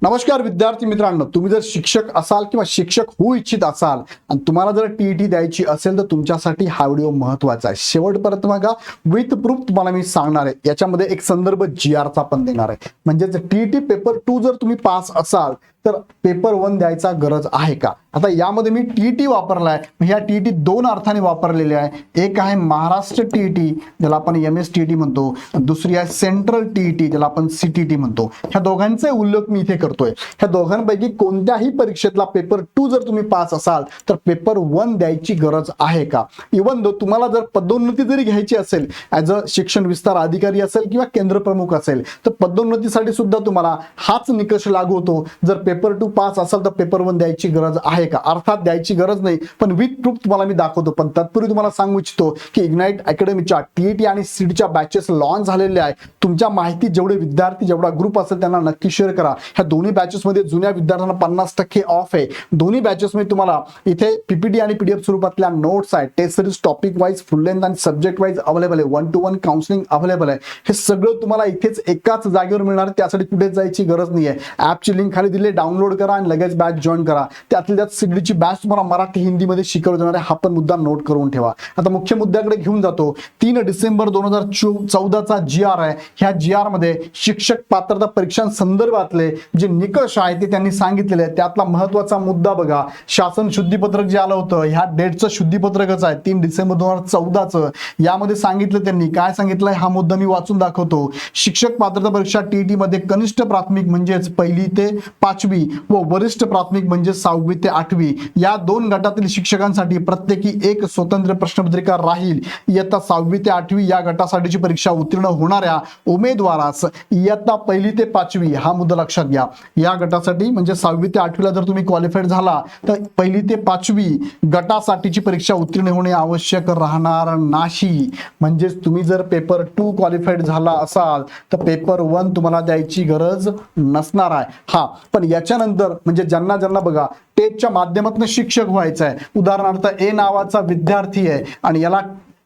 नमस्कार विद्यार्थी मित्रांनो, तुम्ही जर शिक्षक असाल किंवा शिक्षक होऊ इच्छित असाल आणि तुम्हाला जर टीईटी द्यायची असेल तर तुमच्यासाठी हा व्हिडिओ महत्त्वाचा आहे. शेवटपर्यंत बघा, विथ प्रूफ तुम्हाला मी सांगणार आहे. याच्यामध्ये एक संदर्भ जीआरचा पण देणार आहे. म्हणजेच टीईटी पेपर 2 जर तुम्ही पास असाल तर पेपर 1 द्यायचा गरज आहे का. आता यामध्ये मी टीईटी वापरलाय. ह्या टीईटी दोन अर्थाने वापरलेले आहे. एक आहे महाराष्ट्र टीईटी, ज्याला आपण एमएसटीईटी म्हणतो. दुसरी आहे सेंट्रल टीईटी, ज्याला आपण सीटीटी म्हणतो. ह्या दोघांचे उल्लेख मी इथे करतोय. ह्या दोघांपैकी कोणत्याही परीक्षेतला पेपर 2 जर तुम्ही पास असाल तर पेपर 1 द्यायची गरज आहे का. इवन दो तुम्हाला जर पदोन्नती जरी घ्यायची असेल, ॲज अ शिक्षण विस्तार अधिकारी असेल किंवा केंद्र प्रमुख असेल, तर पदोन्नतीसाठी सुद्धा तुम्हाला हाच निकष लागू होतो. जर पेपर 2 पास असाल तर पेपर 1 द्यायची गरज आहे का. अर्थात द्यायची गरज नाही, पण विथ प्रूफ तुम्हाला मी दाखवतो. पण तत्पूर्वी तुम्हाला सांगू इच्छितो की इग्नाइट अकॅडमीच्या टीईटी आणि सीटीच्या बॅचेस लॉन्च झालेले आहे. तुमच्या माहिती जेवढे विद्यार्थी, जेवढा ग्रुप असेल त्यांना नक्की शेअर करा. ह्या दोन्ही बॅचेस मध्ये जुन्या विद्यार्थ्यांना 50% ऑफ आहे. दोन्ही बॅचेस मध्ये तुम्हाला इथे पीपीटी आणि पीडीएफ स्वरूपातल्या नोट्स आहेत. Test series topic wise, full length आणि सब्जेक्ट वाईज अवेलेबल आहे. 1 to 1 काउन्सिलिंग अवेलेबल आहे. हे सगळं तुम्हाला इथेच एकाच जागेवर मिळणार आहे. त्यासाठी कुठेच जायची गरज नाहीये. ॲपची लिंक खाली दिली, डाउनलोड करा आणि लगेच बॅच जॉईन करा. त्यातल्या त्यात सीडीची बॅच तुम्हाला मराठी हिंदीमध्ये शिकवली जाणार आहे. हा पण मुद्दा नोट करून ठेवा. आता मुख्य मुद्द्याकडे घेऊन जातो. 3 डिसेंबर 2014चा जीआर आहे. ह्या जीआर मध्ये शिक्षक पात्रता परीक्षांसंदर्भातले जे निकष आहेत ते त्यांनी सांगितलेले आहेत. त्यातला महत्वाचा मुद्दा बघा, शासन शुद्धीपत्रक जे आलं होतं, ह्या डेटचं शुद्धीपत्रकच आहे 3 डिसेंबर 2014चं. यामध्ये सांगितलं त्यांनी काय सांगितलंय, हा मुद्दा मी वाचून दाखवतो. शिक्षक पात्रता परीक्षा टीईटी मध्ये कनिष्ठ प्राथमिक म्हणजेच 1ली ते 5वी व वरिष्ठ प्राथमिक म्हणजे 6वी ते 8वी या दोन गटातील शिक्षकांसाठी प्रत्येकी एक स्वतंत्र प्रश्नपत्रिका राहील. इयत्ता 6वी ते 8वी या गटासाठीची परीक्षा उत्तीर्ण होणाऱ्या उमेदवारास इयत्ता 1ली ते 5वी हा मुद्दा लक्षात घ्या. या गटासाठी म्हणजे 6वी ते 8वीला जर तुम्ही क्वालिफाईड झाला तर 1ली ते 5वी गटासाठीची परीक्षा उत्तीर्ण होणे आवश्यक राहणार नाही. म्हणजेच तुम्ही जर पेपर 2 क्वालिफाईड झाला असाल तर पेपर 1 तुम्हाला द्यायची गरज नसणार आहे. हा पण याच्यानंतर म्हणजे ज्यांना बघा टेटच्या माध्यमातून शिक्षक व्हायचं आहे, उदाहरणार्थ ए नावाचा विद्यार्थी आहे आणि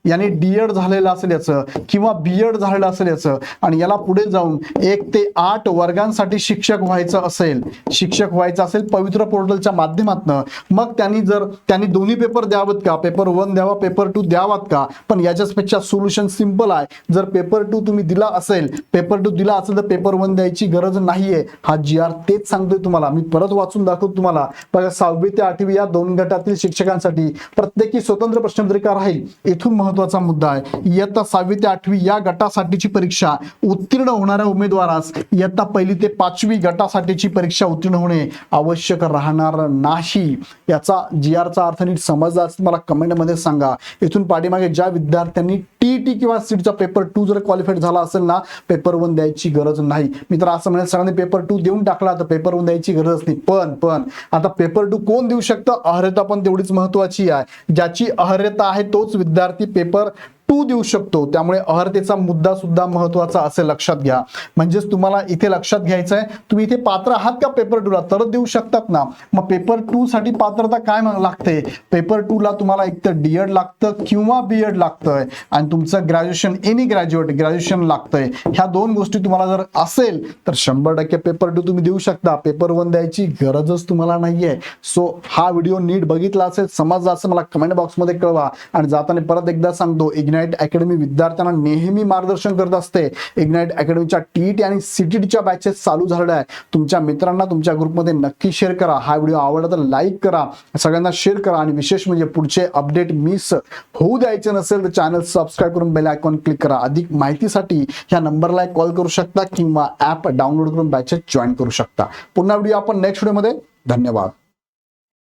याने डीएड झालेलं असेल याचं किंवा बीएड झालेलं असेल याचं आणि याला पुढे जाऊन 1 ते 8 वर्गांसाठी शिक्षक व्हायचं असेल पवित्र पोर्टलच्या माध्यमातून, मग त्यांनी दोन्ही पेपर द्यावेत का, पेपर 1 द्यावा, पेपर 2 द्यावात का. पण याच्यापेक्षा सोल्युशन सिंपल आहे. जर पेपर 2 तुम्ही दिला असेल तर पेपर 1 द्यायची गरज नाहीये. हा जीआर तेच सांगतोय तुम्हाला. मी परत वाचून दाखवतो तुम्हाला. बघा, 6वी ते 8वी या दोन गटातील शिक्षकांसाठी प्रत्येकी स्वतंत्र प्रश्नपत्रिका राहील. इथून महत्वाचा मुद्दा आहे, इयत्ता 6वी ते 8वी या गटासाठीची परीक्षा उत्तीर्ण होणाऱ्या उमेदवारास इयत्ता 1ली ते 5वी गटासाठीची परीक्षा उत्तीर्ण होणे आवश्यक राहणार नाही. याचा जीआरचा अर्थ नीट समजला असेल मला कमेंटमध्ये सांगा. इथून पाठीमागे ज्या विद्यार्थ्यांनी टीईटी किंवा सीटचा पेपर 2 जर क्वालिफाईड झाला असेल ना, पेपर 1 द्यायची गरज नाही. मी तर असं म्हणेल, सगळ्यांनी पेपर 2 देऊन टाकला तर पेपर 1 द्यायची गरज नाही. पण आता पेपर 2 कोण देऊ शकतं, अर्हता पण तेवढीच महत्वाची आहे. ज्याची अर्हता आहे तोच विद्यार्थी पेपर 2 देऊ शकतो. त्यामुळे अर्हतेचा मुद्दा सुद्धा महत्वाचा असे लक्षात घ्या. म्हणजेच तुम्हाला इथे लक्षात घ्यायचं आहे, तुम्ही इथे पात्र आहात का पेपर 2 ला तर देऊ शकतात ना. मग पेपर 2 साठी पात्रता काय लागते, पेपर 2 ला तुम्हाला एक तर डीएड लागतं किंवा बीएड लागतंय आणि तुमचं ग्रॅज्युएशन, एनी ग्रॅज्युएशन लागतंय. ह्या दोन गोष्टी तुम्हाला जर असेल तर 100% पेपर 2 तुम्ही देऊ शकता. पेपर 1 द्यायची गरजच तुम्हाला नाहीये. सो हा व्हिडिओ नीट बघितला असेल, समजला असेल मला कमेंट बॉक्समध्ये कळवा. आणि जाताना परत एकदा सांगतो, इग्नाइट अकॅडमी विद्यार्थ्यांना नेहमी मार्गदर्शन करत असते. इग्नाइट अकॅडमीच्या टीईटी आणि सीटीटीच्या बॅचेस चालू झालेल्या आहेत. तुमच्या मित्रांना तुमच्या ग्रुपमध्ये नक्की शेअर करा. हा व्हिडिओ आवडला तर लाईक करा, सगळ्यांना शेअर करा आणि विशेष म्हणजे पुढचे अपडेट मिस होऊ द्यायचे नसेल तर चॅनल सबस्क्राईब करून बेल आयकॉन क्लिक करा. अधिक माहितीसाठी ह्या नंबरला कॉल करू शकता किंवा ॲप डाउनलोड करून बॅचेस जॉईन करू शकता. पुन्हा व्हिडिओ आपण नेक्स्ट व्हिडिओमध्ये. धन्यवाद.